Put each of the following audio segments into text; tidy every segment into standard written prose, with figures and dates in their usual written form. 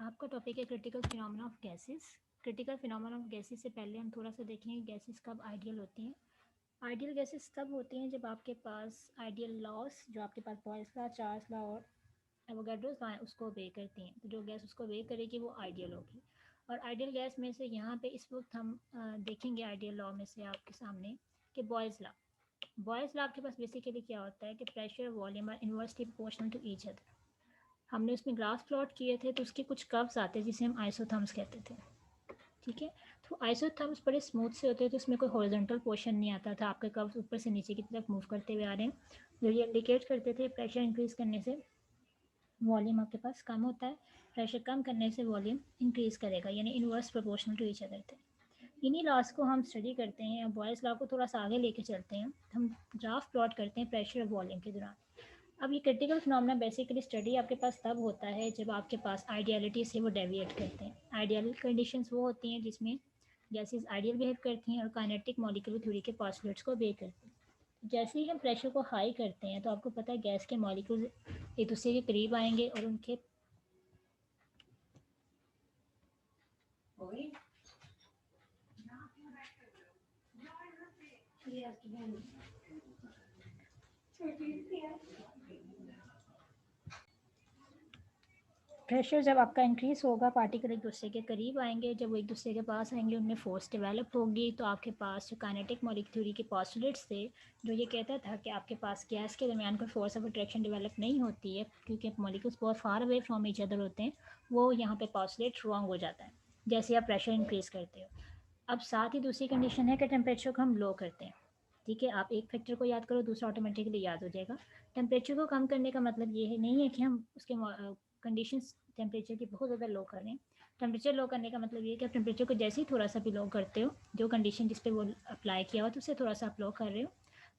आपका टॉपिक है critical phenomena of gases. Critical phenomena of gases से पहले हम थोड़ा सा देखेंगे गैसेस कब आइडियल होती हैं। आइडियल गैसेस तब होती हैं जब आपके पास आइडियल लॉस, जो आपके पास बॉयल्स लॉ, चार्ल्स लॉ और एवोगाड्रोस लॉ है, उसको ओबे करती हैं। तो जो गैस उसको ओबे करेगी वो आइडियल होगी। और आइडियल गैस में से यहाँ पे इस वक्त हम देखेंगे आइडियल लॉ में से आपके सामने कि बॉयल्स लॉ। बॉयल्स लॉ आपके पास बेसिकली क्या होता है कि प्रेशर, वॉल्यूम और inversely proportional to each other. हमने उसमें ग्राफ प्लॉट किए थे तो उसके कुछ कर्व्स आते हैं जिसे हम आइसोथर्म्स कहते थे। ठीक है, तो आइसोथर्म्स बड़े स्मूथ से होते हैं, तो उसमें कोई हॉरिजॉन्टल पोर्शन नहीं आता था। आपके कर्व्स ऊपर से नीचे की तरफ मूव करते हुए आ रहे हैं, जो ये इंडिकेट करते थे प्रेशर इंक्रीज करने से वॉल्यूम आपके पास कम होता है, प्रेशर कम करने से वॉल्यूम इंक्रीज करेगा, यानी inverse proportional to each other थे। इन्हीं लॉस को हम स्टडी करते हैं। अब बॉयल्स लॉ को थोड़ा सा आगे लेके चलते हैं, हम ग्राफ प्लॉट करते हैं प्रेशर और वॉल्यूम के दौरान। अब ये क्रिटिकल फिनोमेना बेसिकली स्टडी आपके पास तब होता है जब आपके पास आइडियलिटी से वो डेविएट करते हैं। आइडियल कंडीशंस वो होती हैं जिसमें गैसेस आइडियल बिहेव करती हैं और काइनेटिक मॉलिक्यूलर थ्योरी के पॉस्टुलेट्स को ओबे करती हैं। जैसे ही हम प्रेशर को हाई करते हैं तो आपको पता है गैस के मॉलिक्यूल्स एक दूसरे के करीब आएंगे और उनके प्रेशर जब आपका इंक्रीज होगा, पार्टिकल एक दूसरे के करीब आएंगे, जब वो एक दूसरे के पास आएंगे उनमें फोर्स डेवलप होगी। तो आपके पास जो काइनेटिक मॉलिक्यूलर थ्योरी के पॉस्टुलेट्स थे, जो ये कहता था कि आपके पास गैस के दरमियान कोई फोर्स ऑफ अट्रैक्शन डेवलप नहीं होती है क्योंकि मॉलिक्यूल्स बहुत far away from each other होते हैं, वो यहाँ पे पॉस्टुलेट रॉन्ग हो जाता है जैसे आप प्रेशर इंक्रीज करते हो। अब साथ ही दूसरी कंडीशन है कि टेम्परेचर को हम लो करते हैं। ठीक है, आप एक फैक्टर को याद करो, दूसरा ऑटोमेटिकली याद हो जाएगा। टेम्परेचर को कम करने का मतलब ये है नहीं है कि हम उसके कंडीशंस टेम्परेचर की बहुत ज़्यादा लो कर रहे हैं। टेम्परेचर लो करने का मतलब ये है कि आप टेम्परेचर को जैसे ही थोड़ा सा भी लो करते हो, जो कंडीशन जिस पे वो अप्लाई किया हुआ तो उससे थोड़ा सा आप लो कर रहे हो,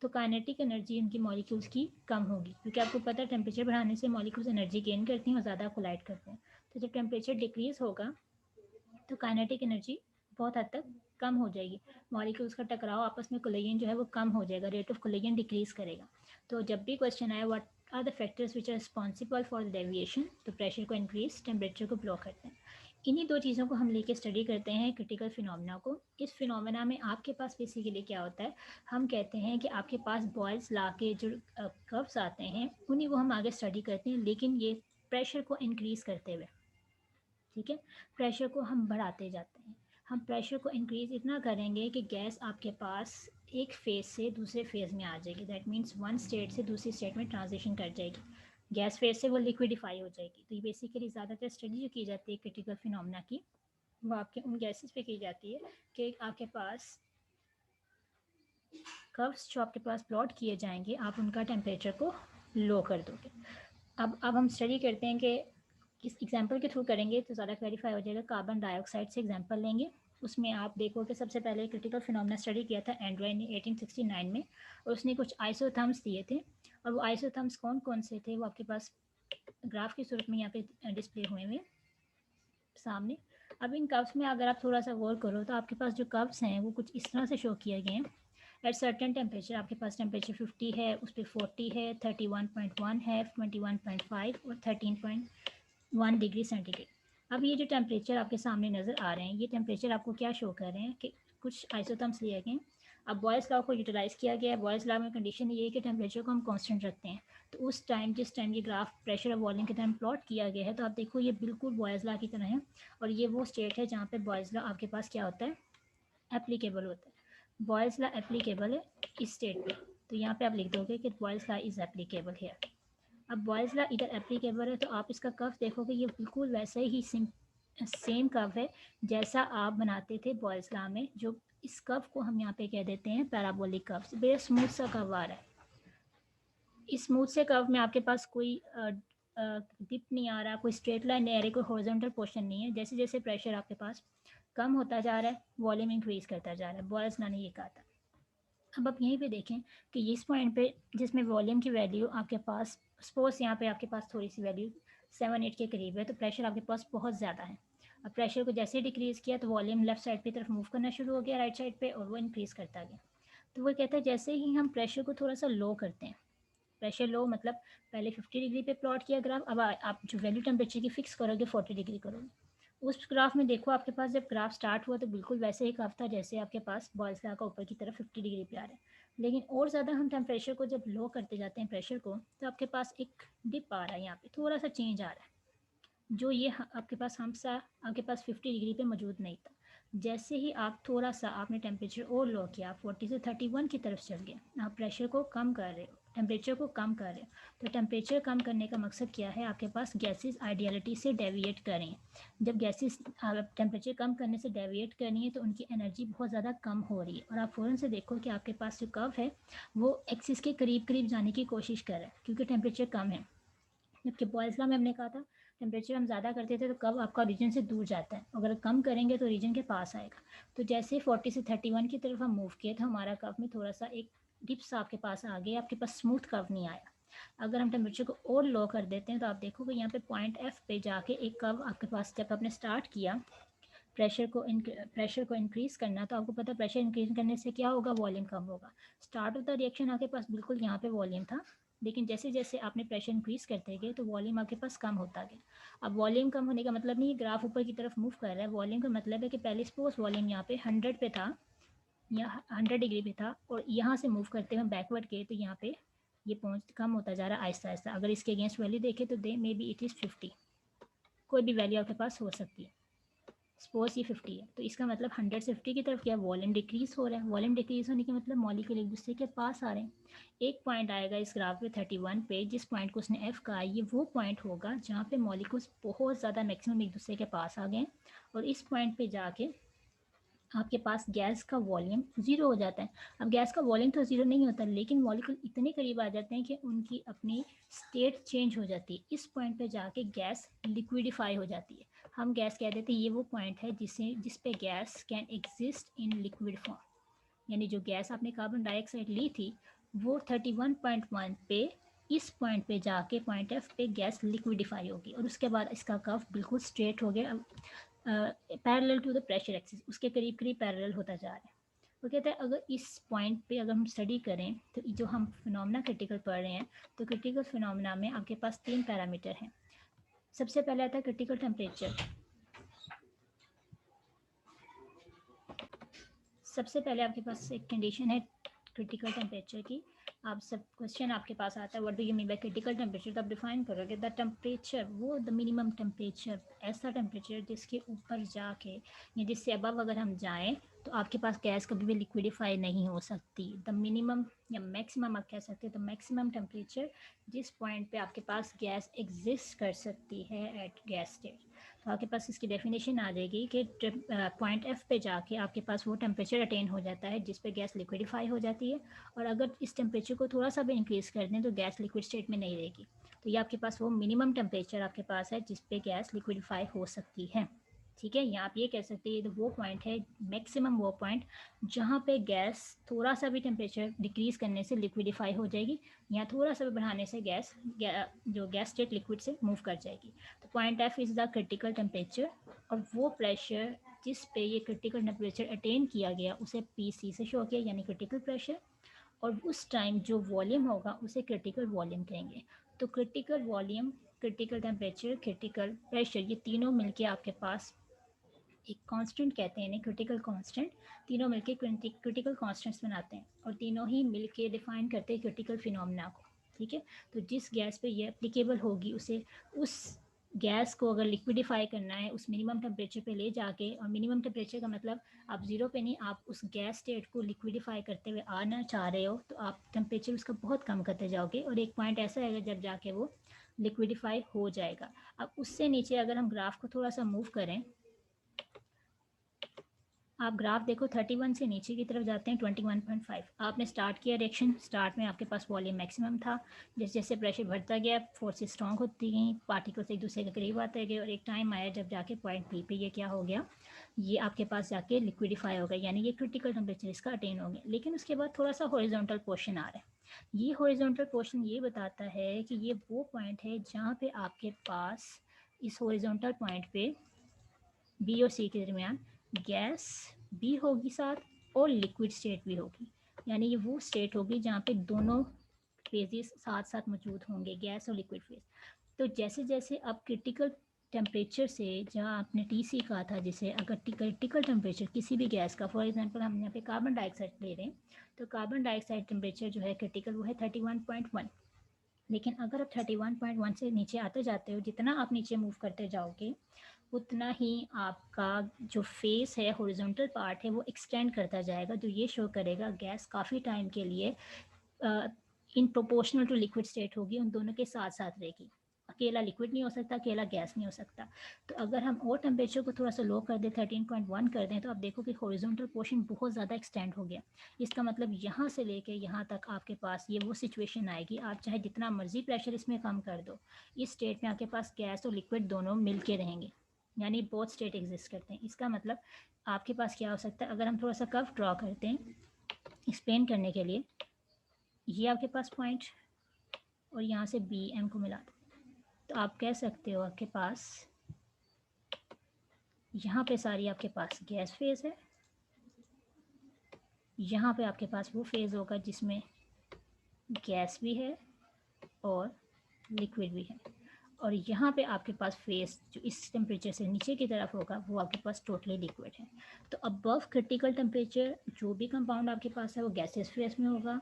तो काइनेटिक एनर्जी उनकी मॉलिक्यूल्स की कम होगी, क्योंकि आपको पता है टेम्परेचर बढ़ाने से मॉलिक्यूल्स एनर्जी गेन करती हैं और ज़्यादा कोलाइड करते हैं। तो जब टेम्परेचर डिक्रीज होगा तो काइनेटिक एनर्जी बहुत हद तक कम हो जाएगी। मॉलिक्यूल्स का टकराव आपस में, कोलिजन जो है वो कम हो जाएगा, रेट ऑफ कोलिजन डिक्रीज करेगा। तो जब भी क्वेश्चन आए what are the factors which are responsible for the deviation, तो प्रेशर को इंक्रीज, टेम्परेचर को ब्लॉक करते हैं। इन्हीं दो चीज़ों को हम लेके स्टडी करते हैं क्रिटिकल फिनोमेना को। इस फिनोमेना में आपके पास बेसिकली क्या होता है, हम कहते हैं कि आपके पास बॉयल्स लॉ के जो कर्व्स आते हैं उन्हीं को हम आगे स्टडी करते हैं, लेकिन ये प्रेशर को इंक्रीज करते हुए। ठीक है, प्रेशर को हम बढ़ाते जाते हैं। हम प्रेशर को इंक्रीज इतना करेंगे कि गैस आपके पास एक फेज से दूसरे फेज में आ जाएगी। दैट मीन्स वन स्टेट से दूसरी स्टेट में ट्रांजिशन कर जाएगी। गैस फेज से वो लिक्विडिफाई हो जाएगी। तो ये बेसिकली ज़्यादातर स्टडी जो की जाती है क्रिटिकल फिनोमेना की, वो आपके उन गैसेस पे की जाती है कि आपके पास कर्व्स जो आपके पास प्लॉट किए जाएंगे, आप उनका टेम्परेचर को लो कर दोगे। अब हम स्टडी करते हैं कि किस एग्जाम्पल के थ्रू करेंगे तो ज़्यादा क्लैरिफाई हो जाएगा। कार्बन डाइऑक्साइड से एग्जाम्पल लेंगे। उसमें आप देखो कि सबसे पहले क्रिटिकल फिनोमेना स्टडी किया था एंड्रॉय ने 1869 में, और उसने कुछ आइसोथर्म्स दिए थे। और वो आइसोथर्म्स कौन कौन से थे वो आपके पास ग्राफ की सूरत में यहाँ पे डिस्प्ले हुए हुए सामने। अब इन कर्व्स में अगर आप थोड़ा सा गौर करो तो आपके पास जो कर्व्स हैं वो कुछ इस तरह से शो किए गए हैं। एट सर्टेन टेम्परेचर आपके पास टेम्परेचर 50 है, उस पर 40 है, 31.1 है, 21.5 और 13.1 डिग्री सेंटीग्रेड। अब ये जो टेम्परेचर आपके सामने नज़र आ रहे हैं, ये टेम्परेचर आपको क्या शो कर रहे हैं कि कुछ आइसोथर्म्स लिए गए हैं। अब बॉयल्स लॉ को यूटिलाइज़ किया गया है। बॉयल्स लॉ में कंडीशन ये है कि टेम्परेचर को हम कांस्टेंट रखते हैं। तो उस टाइम जिस टाइम ये ग्राफ प्रेशर और वॉल्यूम के टाइम प्लॉट किया गया है, तो आप देखो ये बिल्कुल बॉयल्स लॉ की तरह है। और ये वो स्टेट है जहाँ पे बॉयल्स लॉ आपके पास क्या होता है, एप्लीकेबल होता है। बॉयल्स लॉ एप्लीकेबल है इस स्टेट पे, तो यहाँ पे आप लिख दोगे कि Boyle's law is applicable here. अब बॉयल्स लॉ इधर एप्लीकेबल है, तो आप इसका कर्व देखोगे ये बिल्कुल वैसे ही सेम कर्व है जैसा आप बनाते थे बॉयल्स लॉ में। जो इस कर्व को हम यहाँ पे कह देते हैं पैराबोलिक कर्व। बेहद स्मूथ सा कर्व आ रहा है। इस स्मूथ से कर्व में आपके पास कोई डिप नहीं आ रहा, कोई स्ट्रेट लाइन नहीं आ रही, कोई हॉरिजॉन्टल पोर्शन नहीं है। जैसे जैसे प्रेशर आपके पास कम होता जा रहा है, वॉल्यूम इंक्रीज करता जा रहा है। बॉयल्स लॉ ने ये कहा था। अब आप यहीं पे देखें कि इस पॉइंट पे जिसमें वॉल्यूम की वैल्यू आपके पास, सपोज यहाँ पे आपके पास थोड़ी सी वैल्यू 7-8 के करीब है, तो प्रेशर आपके पास बहुत ज़्यादा है। अब प्रेशर को जैसे डिक्रीज़ किया तो वॉल्यूम लेफ्ट साइड की तरफ मूव करना शुरू हो गया, राइट साइड पे, और वो इंक्रीज़ करता गया। तो वो कहता है जैसे ही हम प्रेशर को थोड़ा सा लो करते हैं, प्रेशर लो मतलब पहले 50 डिग्री पे प्लॉट किया ग्राफ, अब आप जो वैल्यू टेम्परेचर की फिक्स करोगे 40 डिग्री करोगे। उस ग्राफ में देखो आपके पास जब ग्राफ स्टार्ट हुआ तो बिल्कुल वैसे ही ग्राफ था जैसे आपके पास बॉयल्स लॉ का ऊपर की तरफ 50 डिग्री पे आ रहा है, लेकिन और ज़्यादा हम टेम्परेचर को जब लो करते जाते हैं प्रेशर को, तो आपके पास एक डिप आ रहा है, यहाँ पे थोड़ा सा चेंज आ रहा है, जो ये आपके पास हमसा आपके पास 50 डिग्री पे मौजूद नहीं था। जैसे ही आप थोड़ा सा आपने टेम्परेचर और लो किया, 40 से 31 की तरफ चल गए, आप प्रेशर को कम कर रहे हो, टेम्परेचर को कम कर रहे हो। तो टेम्परेचर कम करने का मकसद क्या है, आपके पास गैसेस आइडियलिटी से डेविएट करें। जब गैसेस टेम्परेचर कम करने से डेविएट करनी है तो उनकी एनर्जी बहुत ज़्यादा कम हो रही है, और आप फ़ौरन से देखो कि आपके पास जो कर्व है वो एक्सिस के करीब करीब जाने की कोशिश कर रहा है, क्योंकि टेम्परेचर कम है। जबकि बॉयल्स लॉ में हमने कहा था टेम्परेचर हम ज़्यादा करते थे तो कब आपका रीजन से दूर जाता है, अगर कम करेंगे तो रीजन के पास आएगा। तो जैसे 40 से 31 की तरफ हम मूव किए तो हमारा कर्व में थोड़ा सा एक डिप्स आपके पास आ गई, आपके पास स्मूथ कर्व नहीं आया। अगर हम टेम्परेचर को और लो कर देते हैं तो आप देखोगे यहाँ पे पॉइंट एफ पे जाके एक कर्व आपके पास, जब आपने स्टार्ट किया प्रेशर को इंक्रीज़ करना, तो आपको पता है प्रेशर इंक्रीज करने से क्या होगा, वॉल्यूम कम होगा। स्टार्ट ऑफ द रिएक्शन आपके पास बिल्कुल यहाँ पे वॉल्यूम था, लेकिन जैसे जैसे आपने प्रेशर इंक्रीज़ करते गए तो वॉल्यूम आपके पास कम होता गया। अब वॉल्यूम कम होने का मतलब नहीं ग्राफ ऊपर की तरफ मूव कर रहा है, वॉल्यूम का मतलब है कि पहले सपोज वॉल्यूम यहाँ पे 100 पे था या 100 डिग्री पे था, और यहाँ से मूव करते हुए बैकवर्ड के तो यहाँ पे ये पहुँच कम होता जा रहा है आहिस्ता आहिस्ता। अगर इसके अगेंस्ट वैल्यू देखें तो दे मे बी इट इज़ 50, कोई भी वैल्यू आपके पास हो सकती है। सपोज ये 50 है तो इसका मतलब 100 से 50 की तरफ क्या वॉल्यूम डिक्रीज हो रहा है। वॉल्यूम डिक्रीज होने के मतलब मॉलिक्यूल एक दूसरे के पास आ रहे हैं। एक पॉइंट आएगा इस ग्राफ पे 31 पे, जिस पॉइंट को उसने एफ कहा, ये वो पॉइंट होगा जहाँ पे मॉलिक्यूल्स बहुत ज़्यादा मैक्सिमम एक दूसरे के पास आ गए, और इस पॉइंट पे जाके आपके पास गैस का वॉल्यूम ज़ीरो हो जाता है। अब गैस का वॉल्यूम तो ज़ीरो नहीं होता, लेकिन मॉलिक्यूल इतने करीब आ जाते हैं कि उनकी अपनी स्टेट चेंज हो जाती है। इस पॉइंट पे जाके गैस लिक्विडिफाई हो जाती है। हम गैस कह देते हैं ये वो पॉइंट है जिस पे gas can exist in liquid form, यानी जो गैस आपने कार्बन डाइऑक्साइड ली थी वो 31.1 पे इस पॉइंट पे जाके पॉइंट एफ पे गैस लिक्विडिफाई होगी, और उसके बाद इसका कर्व बिल्कुल स्ट्रेट हो गया, parallel to the pressure axis, उसके करीब करीब पैरेलल होता जा रहा है। वो कहते हैं अगर इस पॉइंट पे अगर हम स्टडी करें तो जो हम फिनोमेना क्रिटिकल पढ़ रहे हैं, तो क्रिटिकल फिनोमेना में आपके पास 3 पैरामीटर हैं। सबसे पहले आता है क्रिटिकल टेम्परेचर। सबसे पहले आपके पास एक कंडीशन है क्रिटिकल टेम्परेचर की। आप सब क्वेश्चन आपके पास आता है what do you mean by critical temperature, तो आप डिफाइन करोगे द टेम्परेचर, वो द मिनिमम टेम्परेचर, ऐसा टेम्परेचर जिसके ऊपर जाके या जिससे अबव अगर हम जाएं तो आपके पास गैस कभी भी लिक्विडिफाई नहीं हो सकती। द मिनिमम या मैक्सिमम आप कह सकते हो, तो मैक्सिमम टेम्परेचर जिस पॉइंट पे आपके पास गैस एग्जिस्ट कर सकती है एट गैस स्टेट। तो आपके पास इसकी डेफिनेशन आ जाएगी कि पॉइंट एफ पे जाके आपके पास वो टेम्परेचर अटेन हो जाता है जिस पे गैस लिक्विडिफाई हो जाती है, और अगर इस टेम्परेचर को थोड़ा सा भी इंक्रीज़ कर दें तो गैस लिक्विड स्टेट में नहीं रहेगी। तो ये आपके पास वो मिनिमम टेम्परेचर आपके पास है जिस पे गैस लिक्विडिफाई हो सकती है। ठीक है, या आप ये कह सकते हैं वो पॉइंट है मैक्सिमम, वो पॉइंट जहाँ पे गैस थोड़ा सा भी टेम्परेचर डिक्रीज़ करने से लिक्विडिफाई हो जाएगी, या थोड़ा सा भी बढ़ाने से जो गैस स्टेट लिक्विड से मूव कर जाएगी। तो point F is the critical temperature, और वो प्रेशर जिस पे ये क्रिटिकल टेम्परेचर अटेन किया गया उसे पी से शो किया, यानी क्रिटिकल प्रेशर, और उस टाइम जो वॉल्यूम होगा उसे क्रिटिकल वॉल्यूम कहेंगे। तो critical volume, critical temperature, critical pressure, ये तीनों मिलके आपके पास एक कांस्टेंट कहते हैं इन्हें, क्रिटिकल कांस्टेंट। तीनों मिलके क्रिटिकल कांस्टेंट्स बनाते हैं, और तीनों ही मिलके डिफाइन करते हैं क्रिटिकल फिनोमेना को। ठीक है, तो जिस गैस पे ये एप्लीकेबल होगी उसे, उस गैस को अगर लिक्विडिफाई करना है उस मिनिमम टेम्परेचर पे ले जाके, और मिनिमम टेम्परेचर का मतलब आप ज़ीरो पे नहीं, आप उस गैस स्टेट को लिक्विडिफाई करते हुए आना चाह रहे हो तो आप टेम्परेचर उसका बहुत कम करते जाओगे, और एक पॉइंट ऐसा आएगा जब जाके वो लिक्विडिफाई हो जाएगा। अब उससे नीचे अगर हम ग्राफ को थोड़ा सा मूव करें, आप ग्राफ देखो 31 से नीचे की तरफ जाते हैं 21.5। आपने स्टार्ट किया रिएक्शन, स्टार्ट में आपके पास वॉल्यूम मैक्सिमम था, जैसे जैसे प्रेशर बढ़ता गया फोर्सेस स्ट्रॉन्ग होती गई, पार्टिकल्स एक दूसरे के करीब आते गए, और एक टाइम आया जब जाके पॉइंट बी पे ये क्या हो गया, ये आपके पास जाके लिक्विडिफाई हो गया, यानी ये क्रिटिकल टेम्परेचर इसका अटेन हो गया। लेकिन उसके बाद थोड़ा सा हॉरिजॉन्टल पोर्शन आ रहा है। ये हॉरिजॉन्टल पोर्शन ये बताता है कि ये वो पॉइंट है जहाँ पे आपके पास इस हॉरिजॉन्टल पॉइंट पे बी और सी के दरमियान गैस भी होगी साथ, और लिक्विड स्टेट भी होगी, यानी ये वो स्टेट होगी जहाँ पे दोनों फेजेस साथ साथ मौजूद होंगे, गैस और लिक्विड फेज। तो जैसे जैसे आप क्रिटिकल टेम्परेचर से, जहाँ आपने टी कहा था, जिसे अगर क्रिटिकल टेम्परेचर किसी भी गैस का, फॉर एग्जांपल हम यहाँ पे कार्बन डाइऑक्साइड ले रहे हैं, तो कार्बन डाइऑक्साइड टेम्परेचर जो है क्रिटिकल वो है 31.1। लेकिन अगर आप 31.1 से नीचे आते जाते हो, जितना आप नीचे मूव करते जाओगे उतना ही आपका जो फेस है, हॉरिजॉन्टल पार्ट है, वो एक्सटेंड करता जाएगा, जो ये शो करेगा गैस काफ़ी टाइम के लिए इन प्रोपोर्शनल टू लिक्विड स्टेट होगी, उन दोनों के साथ साथ रहेगी। अकेला लिक्विड नहीं हो सकता, अकेला गैस नहीं हो सकता। तो अगर हम और टेम्परेचर को थोड़ा सा लो कर दें, 13.1 कर दें, तो आप देखो कि हॉरिजॉन्टल पोर्शन बहुत ज़्यादा एक्सटेंड हो गया। इसका मतलब यहाँ से लेके यहाँ तक आपके पास ये वो सिचुएशन आएगी, आप चाहे जितना मर्जी प्रेशर इसमें कम कर दो, इस स्टेट में आपके पास गैस और लिक्विड दोनों मिल के रहेंगे, यानी बोथ स्टेट एग्जिस्ट करते हैं। इसका मतलब आपके पास क्या हो सकता है, अगर हम थोड़ा सा कर्व ड्रॉ करते हैं एक्सप्लेन करने के लिए, ये आपके पास पॉइंट और यहाँ से बी एम को मिला दो, तो आप कह सकते हो आपके पास यहाँ पे सारी आपके पास गैस फेज है, यहाँ पे आपके पास वो फेज होगा जिसमें गैस भी है और लिक्विड भी है, और यहाँ पे आपके पास फेस जो इस टेम्परेचर से नीचे की तरफ होगा वो आपके पास टोटली लिक्विड है। तो अबव क्रिटिकल टेम्परेचर जो भी कंपाउंड आपके पास है वो गैसेस फेस में होगा।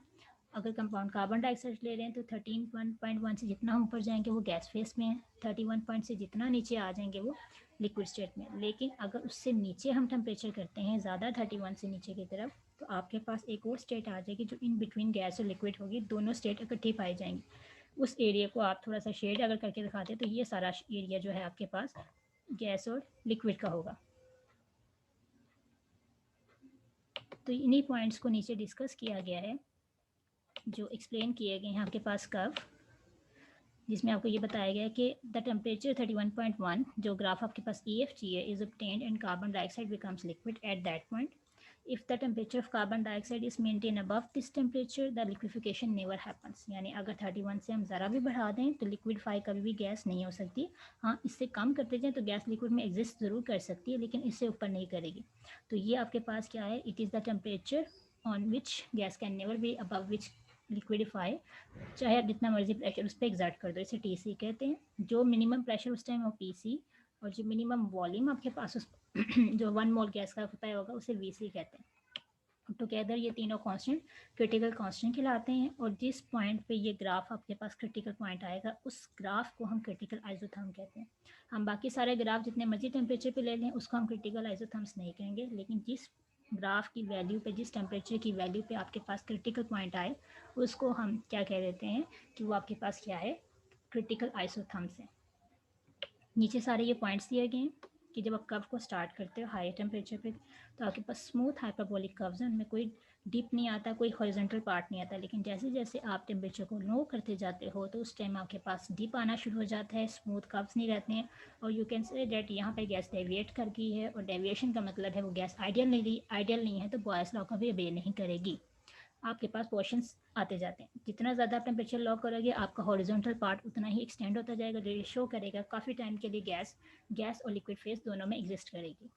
अगर कंपाउंड कार्बन डाइऑक्साइड ले रहे हैं तो 13.1 से जितना हम ऊपर जाएंगे वो गैस फेस में है, 31 से जितना नीचे आ जाएंगे वो लिक्विड स्टेट में। लेकिन अगर उससे नीचे हम टेम्परेचर करते हैं ज़्यादा, 31 से नीचे की तरफ, तो आपके पास एक और स्टेट आ जाएगी जो इन बिटवीन गैस और लिक्विड होगी, दोनों स्टेट इकट्ठी पाई जाएंगी। उस एरिया को आप थोड़ा सा शेड अगर करके दिखाते हैं तो ये सारा एरिया जो है आपके पास गैस और लिक्विड का होगा। तो इन्हीं पॉइंट्स को नीचे डिस्कस किया गया है, जो एक्सप्लेन किए गए हैं आपके पास कर्व, जिसमें आपको ये बताया गया है कि द टेम्परेचर 31.1 जो ग्राफ आपके पास EFG है is obtained and carbon dioxide becomes liquid at that point. If the temperature of carbon dioxide is maintained above this temperature, the liquefaction never happens. यानी अगर 31 से हम ज़रा भी बढ़ा दें तो लिक्विडफाई कभी भी गैस नहीं हो सकती। हाँ, इससे कम करते जाएं तो गैस लिक्विड में एग्जिस्ट ज़रूर कर सकती है, लेकिन इससे ऊपर नहीं करेगी। तो ये आपके पास क्या है, it is the temperature on which gas can never be above which liquidify, चाहे आप जितना मर्जी प्रेशर उस पर एग्जर्ट कर दो, इसे TC कहते हैं। जो मिनिमम प्रेशर उस टाइम हो PC, और जो मिनिमम वॉल्यूम आपके पास उस जो 1 मोल गैस का होता होगा उसे VC कहते हैं। टुगेदर ये तीनों कांस्टेंट क्रिटिकल कांस्टेंट कहलाते हैं, और जिस पॉइंट पे ये ग्राफ आपके पास क्रिटिकल पॉइंट आएगा उस ग्राफ को हम क्रिटिकल आइसोथर्म कहते हैं। हम बाकी सारे ग्राफ जितने मर्जी टेम्परेचर पे ले लें उसको हम क्रिटिकल आइसोथर्म्स नहीं कहेंगे, लेकिन जिस ग्राफ की वैल्यू पे, जिस टेम्परेचर की वैल्यू पे आपके पास क्रिटिकल पॉइंट आए उसको हम क्या कह देते हैं कि वो आपके पास क्या है, क्रिटिकल आइसोथर्म्स है। नीचे सारे ये पॉइंट्स दिए गए हैं कि जब आप कर्व को स्टार्ट करते हो हाई टेम्परेचर पे तो आपके पास स्मूथ हाइपरबोलिक कर्व्स हैं, उनमें कोई डिप नहीं आता, कोई हॉरिजॉन्टल पार्ट नहीं आता। लेकिन जैसे जैसे आप टेम्परेचर को लो करते जाते हो तो उस टाइम आपके पास डिप आना शुरू हो जाता है, स्मूथ कर्व्स नहीं रहते हैं, और यू कैन से डेट यहाँ पे गैस डेविएट कर गई है, और डेविएशन का मतलब है वो गैस आइडियल नहीं है, तो बॉयस लॉ का भी obey नहीं करेगी। आपके पास पोर्शंस आते जाते हैं, जितना ज़्यादा आप टेम्परेचर लॉक करोगे आपका हॉरिजॉन्टल पार्ट उतना ही एक्सटेंड होता जाएगा, जो शो करेगा काफ़ी टाइम के लिए गैस और लिक्विड फेज दोनों में एग्जिस्ट करेगी।